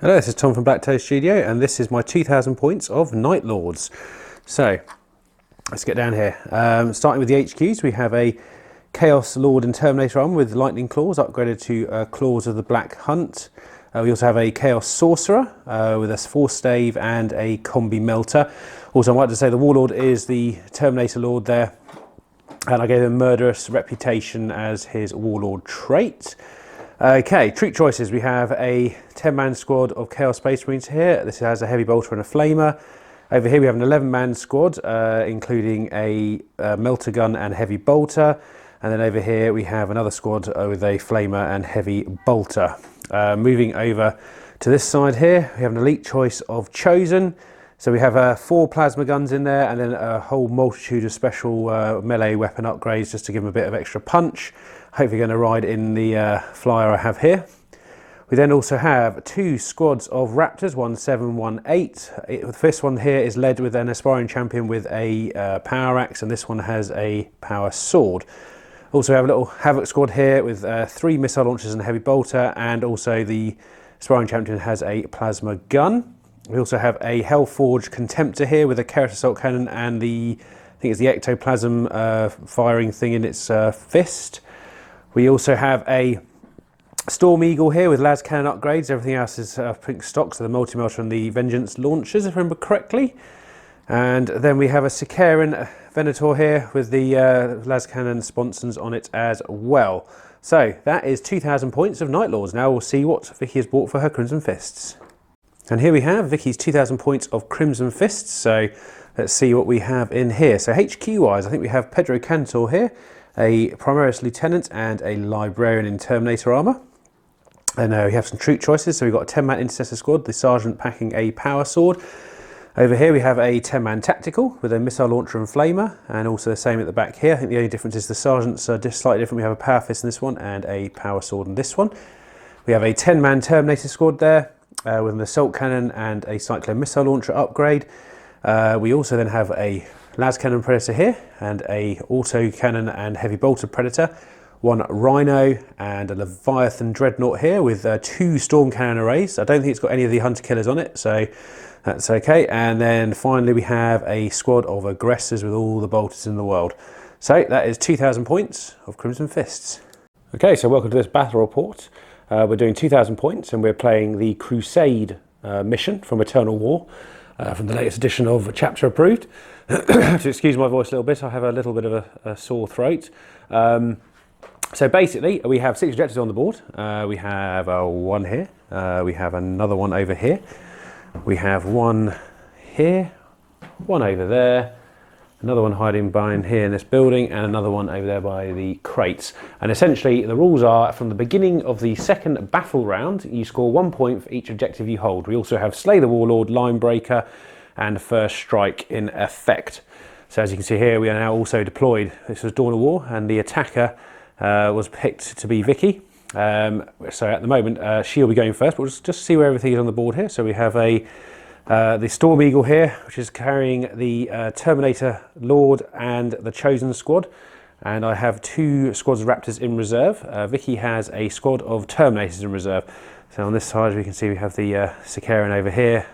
Hello, this is Tom from BlackToad Studio, and this is my 2000 points of Night Lords. So, let's get down here. Starting with the HQs, we have a Chaos Lord and Terminator armor with lightning claws, upgraded to claws of the Black Hunt. We also have a Chaos Sorcerer with a Force Stave and a Combi Melter. Also, I might just say the Warlord is the Terminator Lord there, and I gave him Murderous Reputation as his Warlord trait. Okay, treat choices. We have a 10-man squad of Chaos Space Marines here. This has a heavy bolter and a flamer. Over here we have an 11-man squad, including a melter gun and heavy bolter. And then over here we have another squad with a flamer and heavy bolter. Moving over to this side here, we have an elite choice of Chosen. So we have 4 plasma guns in there, and then a whole multitude of special melee weapon upgrades just to give them a bit of extra punch. Hopefully going to ride in the flyer I have here. We then also have 2 squads of Raptors, 1718. The first one here is led with an aspiring champion with a power axe, and this one has a power sword. Also have a little Havoc squad here with 3 missile launchers and a heavy bolter, and also the aspiring champion has a plasma gun. We also have a Hellforge Contemptor here with a Carrot Assault Cannon and I think it's the ectoplasm firing thing in its fist. We also have a Storm Eagle here with las cannon upgrades. Everything else is pink stock, so the multi-melter and the Vengeance launchers, if I remember correctly. And then we have a Sicaran Venator here with the las cannon sponsons on it as well. So that is 2000 points of Night Lords. Now we'll see what Vicky has bought for her Crimson Fists. And here we have Vicky's 2000 points of Crimson Fists. So let's see what we have in here. So HQ wise, I think we have Pedro Cantor here, a Primaris Lieutenant and a Librarian in Terminator armor. And we have some troop choices. So we've got a 10-man Intercessor squad, the Sergeant packing a power sword. Over here we have a 10-man Tactical with a missile launcher and flamer, and also the same at the back here. I think the only difference is the Sergeants are just slightly different. We have a power fist in this one and a power sword in this one. We have a 10-man Terminator squad there, with an assault cannon and a cyclone missile launcher upgrade. We also then have a las cannon predator here and a auto cannon and heavy bolter predator, 1 rhino and a leviathan dreadnought here with 2 storm cannon arrays. I don't think it's got any of the hunter killers on it, so that's okay. And then finally we have a squad of aggressors with all the bolters in the world. So that is 2000 points of Crimson Fists. Okay, so welcome to this battle report. We're doing 2000 points and we're playing the Crusade mission from Eternal War, from the latest edition of Chapter Approved. To excuse my voice a little bit, I have a little bit of a sore throat. So basically we have 6 objectives on the board. We have 1 here, we have another one over here, we have 1 here, 1 over there, another one hiding behind here in this building, and another one over there by the crates. And essentially the rules are, from the beginning of the second battle round, you score 1 point for each objective you hold. We also have Slay the Warlord, Line Breaker, and First Strike in effect. So as you can see here, we are now also deployed. This was Dawn of War, and the attacker was picked to be Vicky. So at the moment, she'll be going first, but we'll just see where everything is on the board here. So we have the Storm Eagle here, which is carrying the Terminator Lord and the Chosen squad, and I have 2 squads of Raptors in reserve. Vicky has a squad of Terminators in reserve. So on this side we can see we have the Sicaran over here,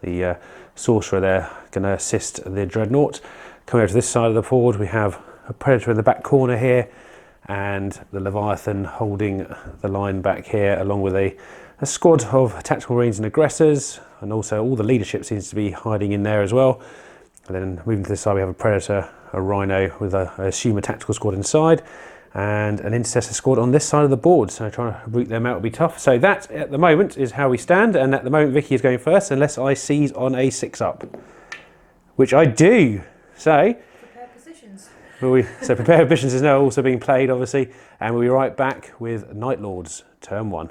the Sorcerer there going to assist the Dreadnought. Coming over to this side of the board we have a Predator in the back corner here, and the Leviathan holding the line back here, along with a squad of Tactical Marines and Aggressors, and also all the leadership seems to be hiding in there as well. And then moving to this side we have a Predator, a Rhino with I assume a Tactical squad inside, and an Intercessor squad on this side of the board. So trying to root them out will be tough. So that at the moment is how we stand, and at the moment Vicky is going first unless I seize on a 6-up, which I do. So prepare positions. So prepare positions is now also being played, obviously, and we'll be right back with Night Lords turn 1.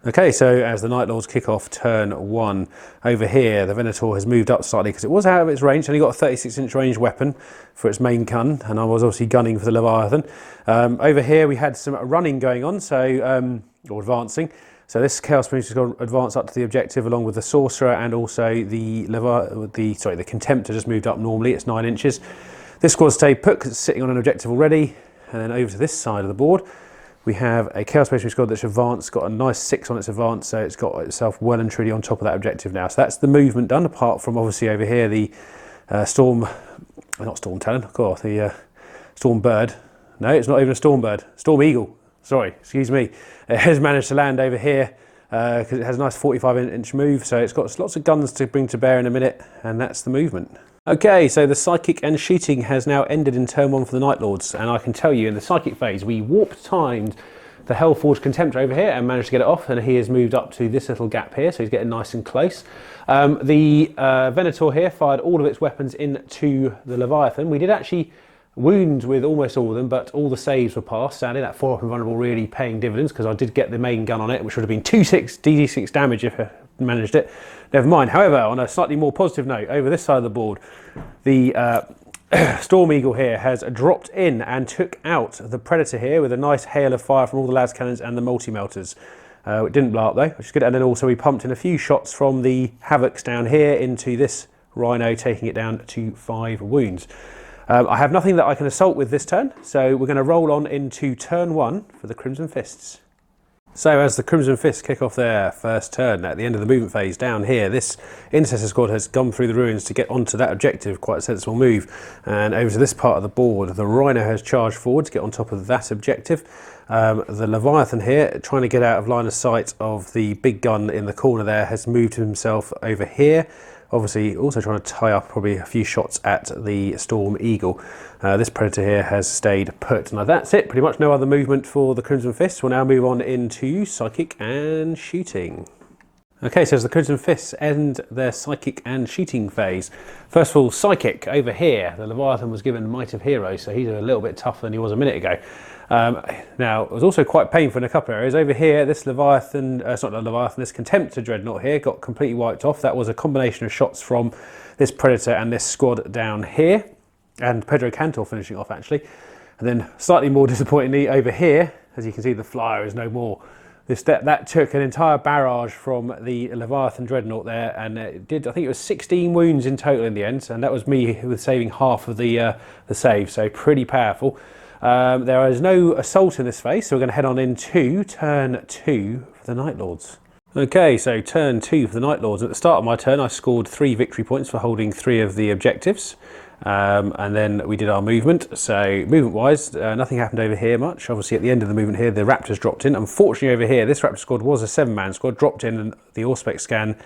Okay, so as the Night Lords kick off turn 1, over here the Venator has moved up slightly because it was out of its range. It's only got a 36-inch range weapon for its main gun, and I was obviously gunning for the Leviathan. Over here we had some running going on, so or advancing. So this Chaos Marine has got to advance up to the objective along with the Sorcerer, and also the Contemptor just moved up normally. It's 9 inches. This squad stayed put because it's sitting on an objective already, and then over to this side of the board We have a Chaos Space Marine squad that's advanced, got a nice 6 on its advance, so it's got itself well and truly on top of that objective now. So that's the movement done, apart from obviously over here the Storm, not Storm Talon, of course, the Storm Bird. No, it's not even a Storm Bird, Storm Eagle, sorry, excuse me. It has managed to land over here because it has a nice 45-inch move, so it's got lots of guns to bring to bear in a minute, and that's the movement. Okay, so the psychic and shooting has now ended in turn 1 for the Night Lords, and I can tell you in the psychic phase we warp-timed the Hellforged Contemptor over here and managed to get it off, and he has moved up to this little gap here, so he's getting nice and close. The Venator here fired all of its weapons into the Leviathan. We did actually wound with almost all of them, but all the saves were passed. Sadly, that 4-up invulnerable really paying dividends, because I did get the main gun on it, which would have been 2/6 DD6 damage if I managed it. Never mind. However, on a slightly more positive note, over this side of the board, the Storm Eagle here has dropped in and took out the Predator here with a nice hail of fire from all the las cannons and the multi-melters. It didn't blow up though, which is good. And then also we pumped in a few shots from the Havocs down here into this Rhino, taking it down to 5 wounds. I have nothing that I can assault with this turn, so we're going to roll on into turn 1 for the Crimson Fists. So as the Crimson Fists kick off their first turn at the end of the movement phase down here, this Intercessor squad has gone through the ruins to get onto that objective, quite a sensible move. And over to this part of the board, the Rhino has charged forward to get on top of that objective. The Leviathan here, trying to get out of line of sight of the big gun in the corner there, has moved himself over here. Obviously also trying to tie up probably a few shots at the Storm Eagle. This Predator here has stayed put. Now that's it, pretty much no other movement for the Crimson Fists. We'll now move on into Psychic and Shooting. Okay, so as the Crimson Fists end their Psychic and Shooting phase, first of all, Psychic over here, the Leviathan was given Might of Heroes, so he's a little bit tougher than he was a minute ago. Now, it was also quite painful in a couple of areas. Over here, this Leviathan, it's not the Leviathan, this Contemptor Dreadnought here got completely wiped off. That was a combination of shots from this Predator and this squad down here, and Pedro Cantor finishing off actually. And then slightly more disappointingly over here, as you can see, the Flyer is no more. That took an entire barrage from the Leviathan Dreadnought there, and it did, I think it was 16 wounds in total in the end, and that was me with saving half of the save, so pretty powerful. There is no assault in this phase, so we're going to head on into turn 2 for the Night Lords. Okay, so turn 2 for the Night Lords. At the start of my turn, I scored 3 victory points for holding 3 of the objectives. And then we did our movement. So movement-wise, nothing happened over here much. Obviously, at the end of the movement here, the Raptors dropped in. Unfortunately, over here, this Raptor squad was a 7-man squad, dropped in, and the Auspex scan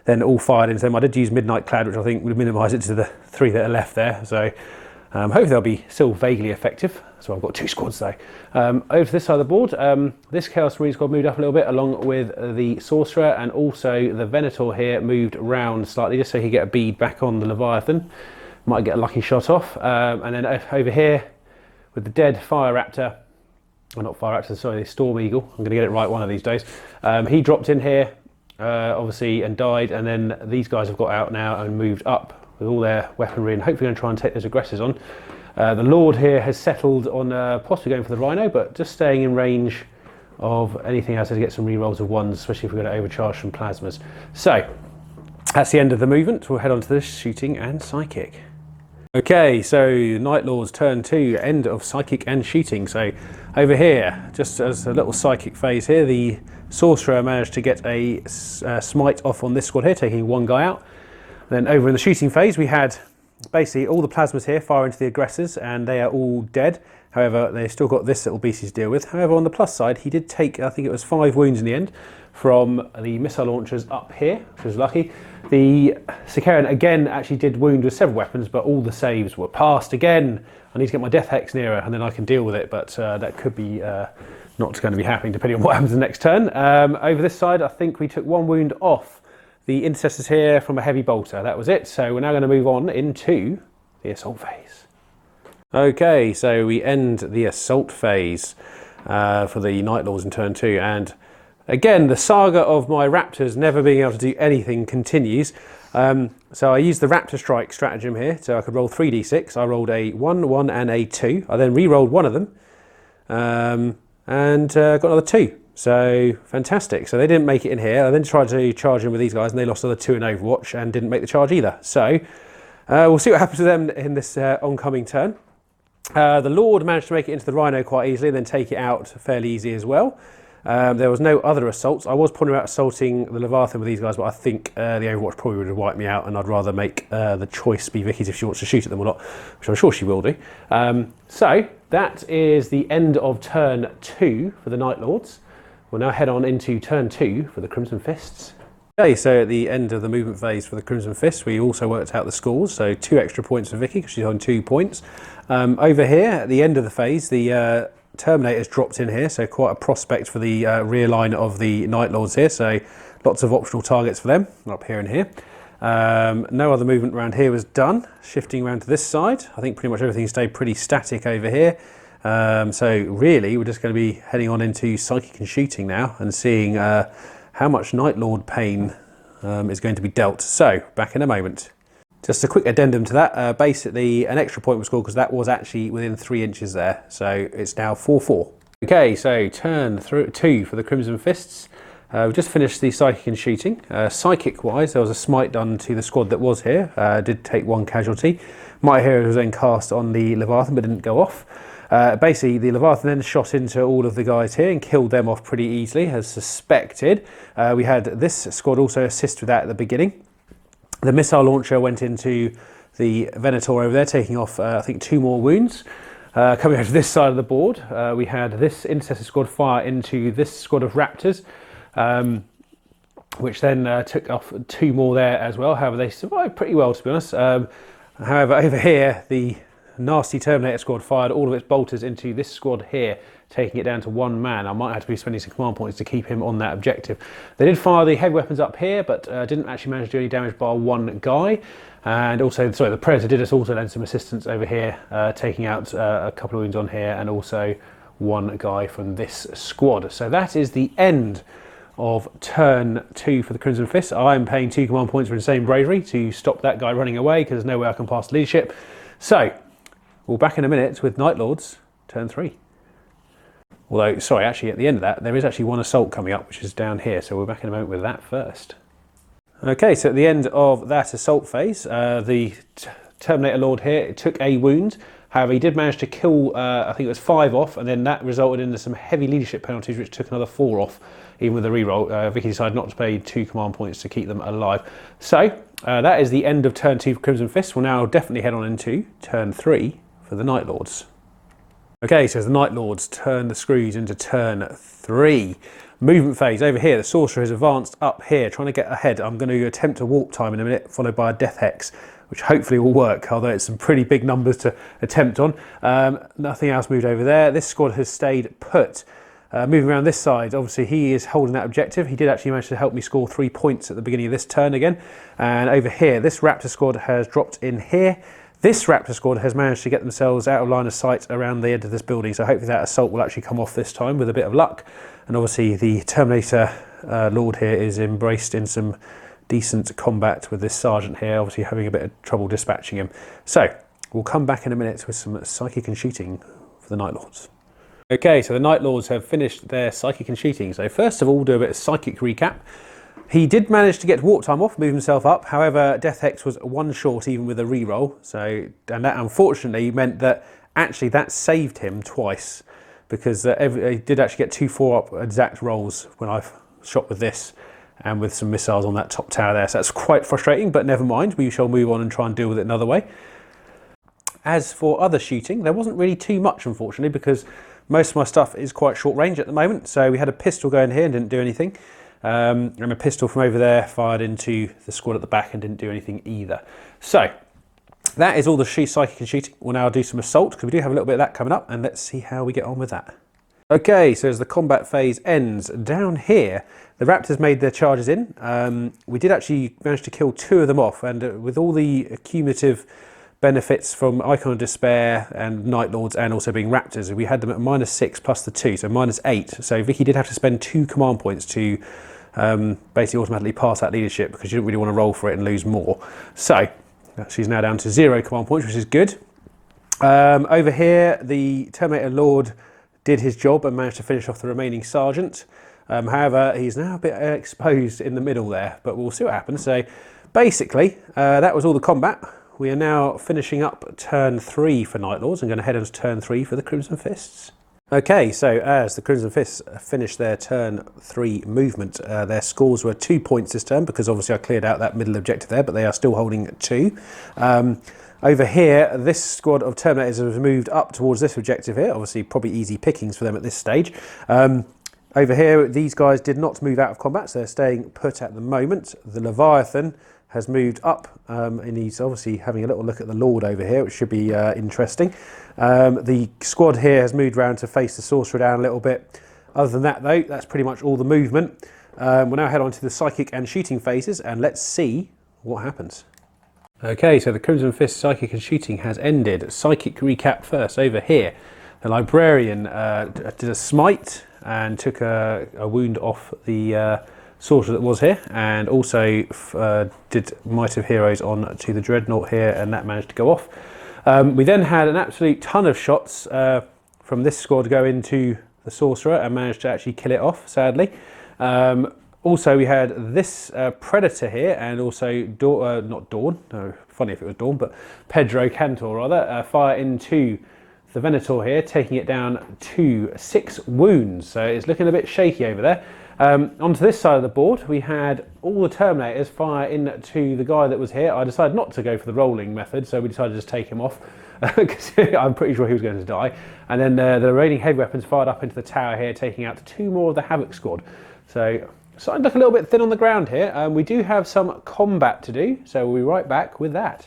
then all fired into them. I did use Midnight Cloud, which I think would minimise it to the 3 that are left there. So hopefully they'll be still vaguely effective. So I've got 2 squads though. Over to this side of the board, this Chaos Marine squad moved up a little bit along with the Sorcerer, and also the Venator here moved round slightly just so he could get a bead back on the Leviathan. Might get a lucky shot off. And then over here with the dead Fire Raptor, or not Fire Raptor, sorry, the Storm Eagle. I'm going to get it right one of these days. He dropped in here, obviously, and died, and then these guys have got out now and moved up with all their weaponry, and hopefully going to try and take those aggressors on. The Lord here has settled on possibly going for the Rhino, but just staying in range of anything else to get some rerolls of 1s, especially if we're going to overcharge some plasmas. So that's the end of the movement. We'll head on to the Shooting and Psychic. Okay, so Night Lords turn 2, end of Psychic and Shooting. So over here, just as a little Psychic phase here, the Sorcerer managed to get a smite off on this squad here, taking 1 guy out. Then over in the Shooting phase, we had basically all the plasmas here fire into the aggressors, and they are all dead. However, they've still got this little beastie to deal with. However, on the plus side, he did take, I think it was 5 wounds in the end from the missile launchers up here, which was lucky. The Sicarian again actually did wound with several weapons, but all the saves were passed again. I need to get my Death Hex nearer, and then I can deal with it, but that could be not going to be happening depending on what happens the next turn. Over this side, I think we took 1 wound off the Intercessors here from a heavy bolter. That was it. So we're now going to move on into the Assault phase. Okay, so we end the Assault phase for the Night Lords in turn 2, and again, the saga of my Raptors never being able to do anything continues. So I used the Raptor Strike stratagem here, so I could roll 3d6. I rolled a 1, 1 and a 2. I then re-rolled one of them and got another 2. So fantastic. So they didn't make it in here. I then tried to charge in with these guys, and they lost another 2 in Overwatch and didn't make the charge either. So we'll see what happens to them in this oncoming turn. The Lord managed to make it into the Rhino quite easily and then take it out fairly easy as well. There was no other assaults. I was pondering about assaulting the Leviathan with these guys, but I think the Overwatch probably would have wiped me out, and I'd rather make the choice be Vicky's if she wants to shoot at them or not, which I'm sure she will do. So that is the end of turn 2 for the Night Lords. We'll now head on into turn 2 for the Crimson Fists. Okay, so at the end of the movement phase for the Crimson Fist, we also worked out the scores, so 2 extra points for Vicky because she's on 2 points. Over here, at the end of the phase, the Terminator's dropped in here, so quite a prospect for the rear line of the Night Lords here, so lots of optional targets for them, up here and here. No other movement around here was done. Shifting around to this side, I think pretty much everything stayed pretty static over here. So really, we're just going to be heading on into Psychic and Shooting now, and seeing how much Night Lord pain is going to be dealt. So, back in a moment. Just a quick addendum to that, basically an extra point was scored because that was actually within 3 inches there, so it's now 4-4. Okay, so turn 2 for the Crimson Fists. We've just finished the Psychic and Shooting. Psychic-wise, there was a smite done to the squad that was here, did take 1 casualty. My hero was then cast on the Leviathan but didn't go off. Basically, the Leviathan then shot into all of the guys here and killed them off pretty easily, as suspected. We had this squad also assist with that at the beginning. The missile launcher went into the Venator over there, taking off, I think, 2 more wounds. Coming over to this side of the board, we had this Intercessor squad fire into this squad of Raptors, which then took off 2 more there as well. However, they survived pretty well, to be honest. However, over here, the nasty Terminator squad fired all of its bolters into this squad here, taking it down to 1 man. I might have to be spending some command points to keep him on that objective. They did fire the heavy weapons up here, but didn't actually manage to do any damage by 1 guy. And also, sorry, the Predator did us also lend some assistance over here, taking out a couple of wounds on here, and also 1 guy from this squad. So that is the end of turn 2 for the Crimson Fist. I am paying 2 command points for Insane Bravery to stop that guy running away, because there's no way I can pass leadership. So, we'll back in a minute with Night Lords, turn 3. Although, sorry, actually at the end of that, there is actually 1 assault coming up, which is down here, so we're back in a moment with that first. Okay, so at the end of that assault phase, the Terminator Lord here took a wound. However, he did manage to kill, I think it was 5 off, and then that resulted in some heavy leadership penalties, which took another 4 off, even with the reroll. Vicky decided not to pay 2 command points to keep them alive. So, that is the end of turn 2 for Crimson Fist. We'll now definitely head on into turn 3 for the Night Lords. Okay, so as the Night Lords turn the screws into turn 3. Movement phase over here, the Sorcerer has advanced up here, trying to get ahead. I'm going to attempt a warp time in a minute, followed by a Death Hex, which hopefully will work, although it's some pretty big numbers to attempt on. Nothing else moved over there. This squad has stayed put. Moving around this side, obviously he is holding that objective. He did actually manage to help me score 3 points at the beginning of this turn again. And over here, this Raptor squad has dropped in here. This Raptor squad has managed to get themselves out of line of sight around the end of this building, so hopefully that assault will actually come off this time with a bit of luck. And obviously the Terminator Lord here is embraced in some decent combat with this Sergeant here, obviously having a bit of trouble dispatching him. So, we'll come back in a minute with some Psychic and Shooting for the Night Lords. Okay, so the Night Lords have finished their Psychic and Shooting. So first of all, we'll do a bit of Psychic recap. He did manage to get warp time off, move himself up. However, Death Hex was 1 short, even with a reroll. So, and that unfortunately meant that actually that saved him twice, because he did actually get 2 4-up exact rolls when I shot with this and with some missiles on that top tower there. So that's quite frustrating, but never mind. We shall move on and try and deal with it another way. As for other shooting, there wasn't really too much, unfortunately, because most of my stuff is quite short range at the moment. So we had a pistol going here and didn't do anything. And a pistol from over there fired into the squad at the back and didn't do anything either. So that is all the Psychic and Shooting. We'll now do some assault, because we do have a little bit of that coming up, and let's see how we get on with that. Okay, so as the combat phase ends, down here, the Raptors made their charges in. We did actually manage to kill 2 of them off, and with all the cumulative benefits from Icon of Despair and Night Lords, and also being Raptors, we had them at -6 plus the 2, so -8. So Vicky did have to spend 2 command points to basically automatically pass that leadership, because she didn't really want to roll for it and lose more. So she's now down to 0 command points, which is good. Over here, the Terminator Lord did his job and managed to finish off the remaining Sergeant. However, he's now a bit exposed in the middle there, but we'll see what happens. So basically, that was all the combat. we are now finishing up turn 3 for Night Lords. I'm going to head on to turn 3 for the Crimson Fists. Okay, so as the Crimson Fists finished their turn 3 movement, their scores were 2 points this turn, because obviously I cleared out that middle objective there, but they are still holding 2. Over here, this squad of Terminators has moved up towards this objective here, obviously probably easy pickings for them at this stage. Over here, these guys did not move out of combat, so they're staying put at the moment. The Leviathan has moved up, and he's obviously having a little look at the Lord over here, which should be interesting. The squad here has moved around to face the Sorcerer down a little bit. Other than that though, that's pretty much all the movement. We'll now head on to the Psychic and Shooting phases, and let's see what happens. Okay, so the Crimson Fist Psychic and Shooting has ended. Psychic recap first, over here. The Librarian did a smite and took a wound off the Sorcerer that was here, and also did Might of Heroes on to the Dreadnought here, and that managed to go off. We then had an absolute ton of shots from this squad go into the Sorcerer and managed to actually kill it off, sadly. Also, we had this Predator here, and also not Dawn, no, funny if it was Dawn, but Pedro Cantor rather, fire into the Venator here, taking it down to 6 wounds. So it's looking a bit shaky over there. Onto this side of the board, we had all the Terminators fire into the guy that was here. I decided not to go for the rolling method, so we decided to just take him off, because I'm pretty sure he was going to die. And then the remaining heavy weapons fired up into the tower here, taking out 2 more of the Havoc squad. So starting to look a little bit thin on the ground here. We do have some combat to do, so we'll be right back with that.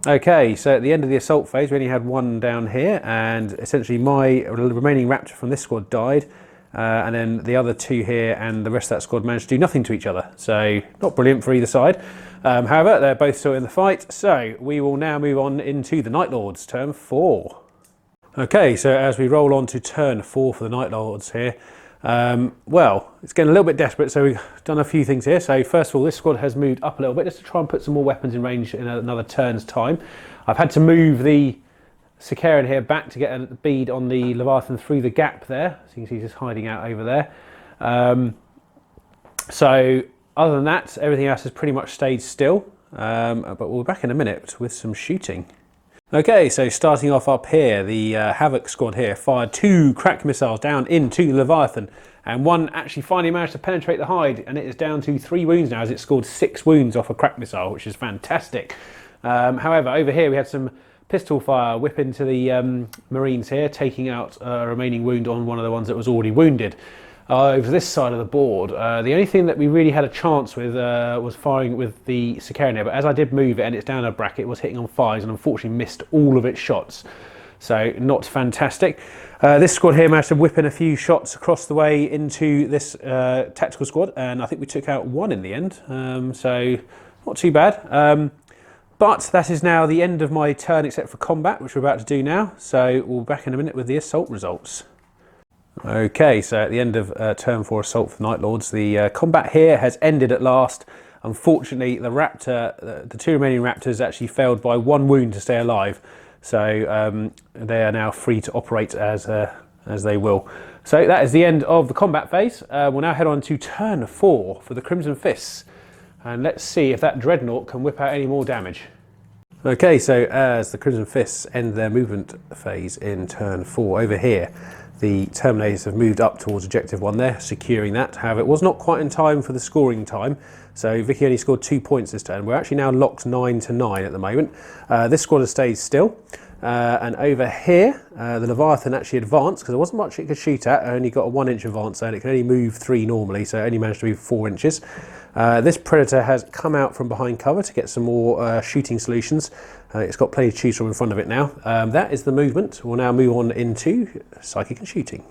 Okay, so at the end of the assault phase, we only had 1 down here, and essentially my remaining Raptor from this squad died. And then the other 2 here and the rest of that squad managed to do nothing to each other. So not brilliant for either side. However, they're both still in the fight. So we will now move on into the Night Lords, turn 4. Okay, so as we roll on to turn 4 for the Night Lords here, well, it's getting a little bit desperate, so we've done a few things here. So first of all, this squad has moved up a little bit just to try and put some more weapons in range in another turn's time. I've had to move the Sicarian here back to get a bead on the Leviathan through the gap there. So you can see he's just hiding out over there. So other than that, everything else has pretty much stayed still. But we'll be back in a minute with some shooting. Okay, so starting off up here, the Havoc squad here fired 2 crack missiles down into the Leviathan, and 1 actually finally managed to penetrate the hide, and it is down to 3 wounds now, as it scored 6 wounds off a crack missile, which is fantastic. However, over here we had some pistol fire whip into the Marines here, taking out a remaining wound on one of the ones that was already wounded. Over this side of the board, the only thing that we really had a chance with was firing with the Sicarian here, but as I did move it and it's down a bracket, it was hitting on 5s and unfortunately missed all of its shots. So not fantastic. This squad here managed to whip in a few shots across the way into this tactical squad, and I think we took out 1 in the end, so not too bad. But that is now the end of my turn except for combat, which we're about to do now, so we'll be back in a minute with the assault results. Okay, so at the end of turn 4 assault for the Night Lords, the combat here has ended at last. Unfortunately, the Raptor, the 2 remaining Raptors actually failed by 1 wound to stay alive, so they are now free to operate as they will. So that is the end of the combat phase. We'll now head on to turn 4 for the Crimson Fists, and let's see if that Dreadnought can whip out any more damage. Okay, so as the Crimson Fists end their movement phase in turn 4, over here, the Terminators have moved up towards Objective 1 there, securing that. However, it was not quite in time for the scoring time, so Vicky only scored 2 points this turn. We're actually now locked 9-9 at the moment. This squad has stayed still. And over here, the Leviathan actually advanced, because there wasn't much it could shoot at. It only got a 1-inch advance, and it can only move 3 normally, so it only managed to move 4 inches. This Predator has come out from behind cover to get some more shooting solutions. It's got plenty to choose from in front of it now. That is the movement. We'll now move on into Psychic and Shooting.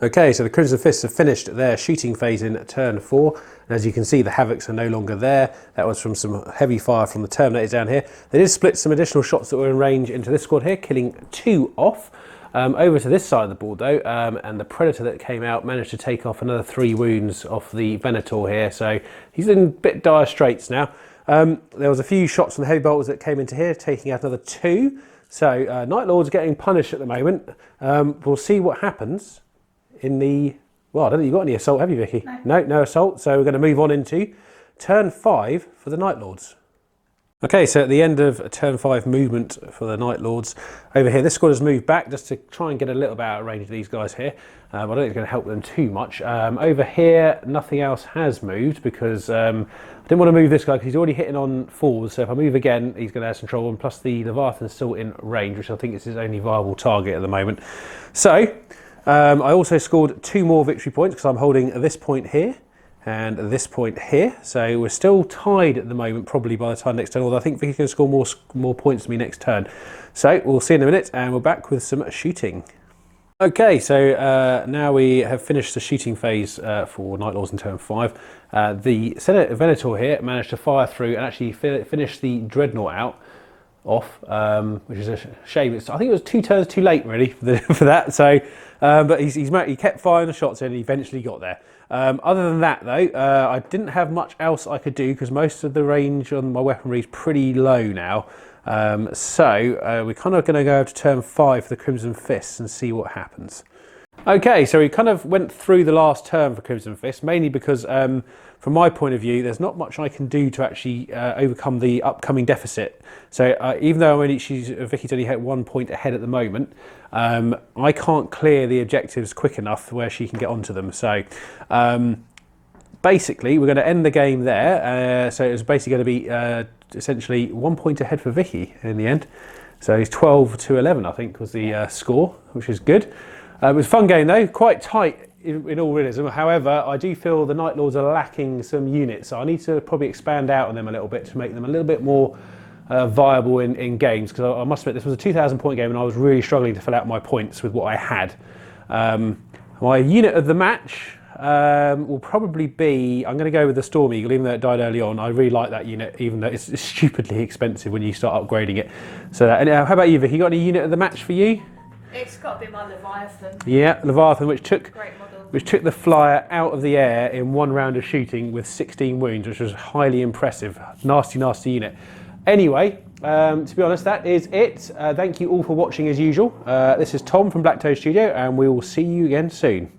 Okay, so the Crimson Fists have finished their shooting phase in turn 4. And as you can see, the Havocs are no longer there. That was from some heavy fire from the Terminators down here. They did split some additional shots that were in range into this squad here, killing 2 off. Over to this side of the board though, and the Predator that came out managed to take off another 3 wounds off the Venator here, so he's in a bit dire straits now. There was a few shots from the heavy bolters that came into here, taking out another 2. So Night Lord's getting punished at the moment. We'll see what happens in the... Well, I don't think you've got any assault, have you, Vicky? No, no assault. So we're going to move on into turn 5 for the Night Lords. Okay, so at the end of turn 5 movement for the Night Lords, over here, this squad has moved back just to try and get a little bit out of range of these guys here. I don't think it's going to help them too much. Over here, nothing else has moved because I didn't want to move this guy because he's already hitting on 4s. So if I move again, he's going to have some trouble. And plus the Leviathan's still in range, which I think is his only viable target at the moment. So I also scored 2 more victory points because I'm holding this point here and this point here. So we're still tied at the moment, probably by the time next turn, although I think Vicky's going to score more points than me next turn. So we'll see in a minute, and we're back with some shooting. Okay, so now we have finished the shooting phase for Night Lords in turn 5. The Senate Venator here managed to fire through and actually finish the Dreadnought off, which is a shame. I think it was 2 turns too late, really, for that. So, but he kept firing the shots and he eventually got there. Other than that, though, I didn't have much else I could do because most of the range on my weaponry is pretty low now. So we're kind of going to go to turn 5 for the Crimson Fists and see what happens. Okay, so we kind of went through the last turn for Crimson Fist, mainly because from my point of view, there's not much I can do to actually overcome the upcoming deficit. So even though Vicky's only hit 1 point ahead at the moment, I can't clear the objectives quick enough where she can get onto them. So basically, we're going to end the game there. So it's basically going to be essentially 1 point ahead for Vicky in the end. So he's 12 to 11, I think, was the score, which is good. It was a fun game though, quite tight in all realism. However, I do feel the Night Lords are lacking some units, so I need to probably expand out on them a little bit to make them a little bit more viable in games, because I must admit this was a 2,000 point game and I was really struggling to fill out my points with what I had. My unit of the match will probably be, I'm going to go with the Storm Eagle, even though it died early on. I really like that unit, even though it's stupidly expensive when you start upgrading it. So how about you, Vic? You got any unit of the match for you? It's got to be my Leviathan. Yeah, Leviathan, which took Great the flyer out of the air in 1 round of shooting with 16 wounds, which was highly impressive. Nasty, nasty unit. Anyway, to be honest, that is it. Thank you all for watching as usual. This is Tom from BlackToad Studio, and we will see you again soon.